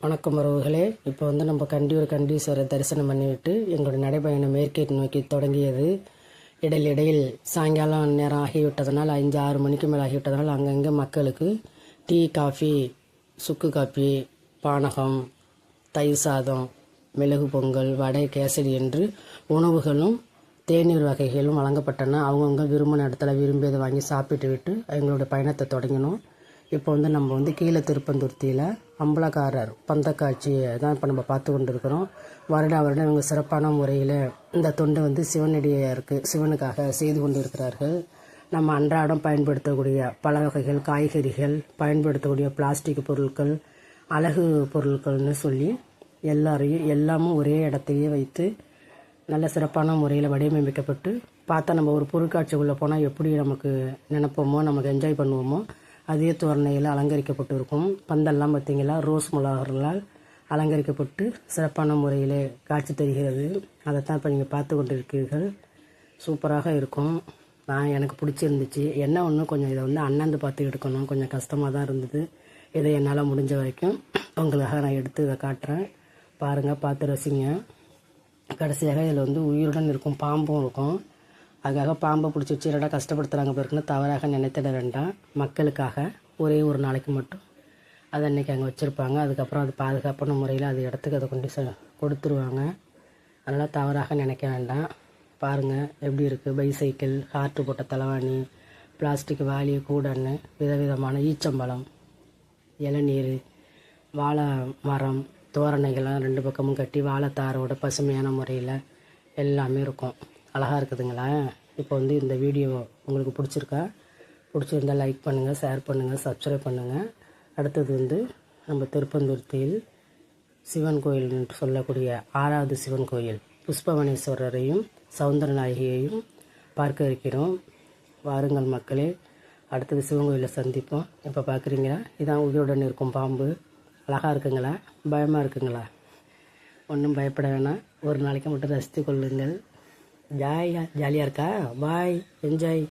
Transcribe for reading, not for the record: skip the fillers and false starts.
வணக்கம் உறவுகளே. இப்போ நம்ம கண்டியூர் கண்டீஸ்வரர் தரிசனம் பண்ணிவிட்டு எங்களுடைய நடைபயணம் மேற்கேட்டு நோக்கி தொடங்கியது. இடையில் சாயங்காலம் நேரம் ஆகிவிட்டதனால் 5-6 மணிக்கு மேலே ஆகிவிட்டதனால் அங்கங்கே மக்களுக்கு டீ, காஃபி, சுக்கு காஃபி, பானகம், தயிர் சாதம், மிளகு பொங்கல், வடை, கேசரி என்று உணவுகளும் தேநீர் வகைகளும் வழங்கப்பட்டன. அவங்கவுங்க விரும்பின இடத்துல விரும்பியதை வாங்கி சாப்பிட்டு விட்டு எங்களுடைய பயணத்தை தொடங்கினோம். இப்போ நம்ம கீழே திருப்பந்துருத்தியில் அம்பலக்காரர் பந்தக்காட்சியை தான் இப்போ நம்ம பார்த்து கொண்டு இருக்கிறோம். வருடம் இவங்க சிறப்பான முறையில் இந்த தொண்டை சிவனடியாருக்கு சிவனுக்காக செய்து கொண்டு இருக்கிறார்கள். நம்ம அன்றாடம் பயன்படுத்தக்கூடிய பல வகைகள், காய்கறிகள், பயன்படுத்தக்கூடிய பிளாஸ்டிக் பொருட்கள், அழகு பொருட்கள்னு சொல்லி எல்லாமும் ஒரே இடத்தையே வைத்து நல்ல சிறப்பான முறையில் வடிவமைக்கப்பட்டு பார்த்தா நம்ம ஒரு பொருட்காட்சிக்குள்ளே போனால் எப்படி நமக்கு நினைப்போமோ, நமக்கு என்ஜாய் பண்ணுவோமோ அதே தோரணையில் அலங்கரிக்கப்பட்டு இருக்கும். பந்தல்லாம் பார்த்தீங்களா, ரோஸ் மலர்களால் அலங்கரிக்கப்பட்டு சிறப்பான முறையில் காட்சி தருகிறது. அதைத்தான் இப்போ நீங்கள் பார்த்து கொண்டிருக்கிறீர்கள். சூப்பராக இருக்கும். எனக்கு பிடிச்சிருந்துச்சு. என்ன ஒன்று, கொஞ்சம் இதை அண்ணாந்து பார்த்து எடுக்கணும், கொஞ்சம் கஷ்டமாக தான் இருந்தது. இதை என்னால் முடிஞ்ச வரைக்கும் உங்களுக்காக நான் எடுத்து இதை காட்டுறேன். பாருங்கள், பார்த்து ரசிங்க. கடைசியாக இதில் உயிருடன் இருக்கும் பாம்பும் இருக்கும். அதுக்காக பாம்பை பிடிச்சி வச்சு இல்லைடா கஷ்டப்படுத்துகிறாங்க பிறகுன்னு தவறாக நினைத்திட வேண்டாம். மக்களுக்காக ஒரே ஒரு நாளைக்கு மட்டும் அதை அன்றைக்கி அங்கே வச்சுருப்பாங்க. அதுக்கப்புறம் அது பாதுகாப்பான முறையில் அது இடத்துக்கு அதை கொண்டு கொடுத்துருவாங்க. அதனால் தவறாக நினைக்க வேண்டாம். பாருங்கள் எப்படி இருக்குது. பைசைக்கிள், ஹார்ட்டு போட்ட தலைவாணி, பிளாஸ்டிக் வாளி, கூடன்னு, விதவிதமான ஈச்சம்பழம், இளநீர், வாழை மரம், தோரணைகள்லாம் 2 பக்கமும் கட்டி வாழைத்தாரோட பசுமையான முறையில் எல்லாமே இருக்கும். அழகாக இருக்குதுங்களா? இப்போ இந்த வீடியோ உங்களுக்கு பிடிச்சிருந்தால் லைக் பண்ணுங்கள், ஷேர் பண்ணுங்கள், சப்ஸ்கிரைப் பண்ணுங்கள். அடுத்தது நம்ம திருப்பந்துருத்தியில் சிவன் கோயில் என்று சொல்லக்கூடிய 6வது சிவன் கோயில் புஷ்பவனேஸ்வரரையும் சௌந்தரநாயகியையும் பார்க்க இருக்கிறோம். வாருங்கள் மக்களே, அடுத்தது சிவன் கோயிலில் சந்திப்போம். இப்போ பார்க்குறீங்களா, இதான் உயிருடன் இருக்கும் பாம்பு. அழகாக இருக்குங்களா? பயமாக இருக்குங்களா? ஒன்றும் பயப்பட வேணாம். ஒரு நாளைக்கு மட்டும் ரசித்து கொள்ளுங்கள். ஜாலியாக இருக்கா? பாய், என்ஜாய்.